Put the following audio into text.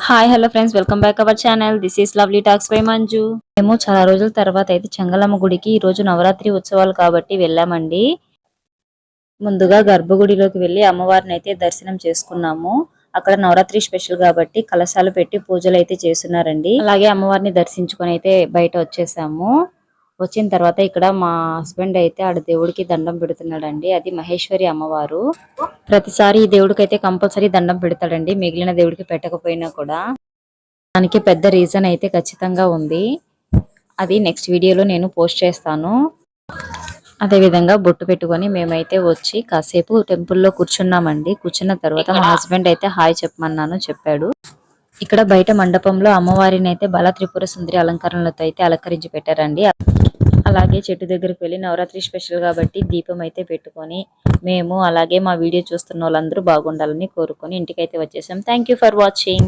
Hi hello friends, welcome back our channel. This is lovely talks by Manju. మేము చాలా రోజుల తర్వాత అయితే చెంగలమ్మ గుడికి ఈ రోజు నవరాత్రి ఉత్సవాలు కాబట్టి వెళ్ళామండి. ముందుగా గర్భగుడిలోకి వెళ్ళి అమ్మవారిని అయితే దర్శనం చేసుకున్నాము. అక్కడ నవరాత్రి స్పెషల్ కాబట్టి కలశాలు పెట్టి పూజలు అయితే చేస్తున్నారండి. అలాగే అమ్మవారిని దర్శించుకొని అయితే బయట వచ్చేసాము. వచ్చిన తర్వాత ఇక్కడ మా హస్బెండ్ అయితే ఆడ దేవుడికి దండం పెడుతున్నాడండి. అది మహేశ్వరి అమ్మవారు. ప్రతిసారి ఈ దేవుడికి అయితే కంపల్సరీ దండం పెడతాడండి, మిగిలిన దేవుడికి పెట్టకపోయినా కూడా. దానికి పెద్ద రీజన్ అయితే ఖచ్చితంగా ఉంది. అది నెక్స్ట్ వీడియోలో నేను పోస్ట్ చేస్తాను. అదే విధంగా బొట్టు పెట్టుకొని మేమైతే వచ్చి కాసేపు టెంపుల్లో కూర్చున్నామండి. కూర్చున్న తర్వాత మా హస్బెండ్ అయితే హాయ్ చెప్పమన్నాను, చెప్పాడు. ఇక్కడ బయట మండపంలో అమ్మవారిని అయితే బాల త్రిపుర సుందరి అలంకరణలతో అయితే అలంకరించి పెట్టారండి. అలాగే చెట్టు దగ్గరికి వెళ్ళి నవరాత్రి స్పెషల్ కాబట్టి దీపం అయితే పెట్టుకొని మేము అలాగే మా వీడియో చూస్తున్న వాళ్ళందరూ బాగుండాలని కోరుకొని ఇంటికైతే వచ్చేసాం. Thank you for watching.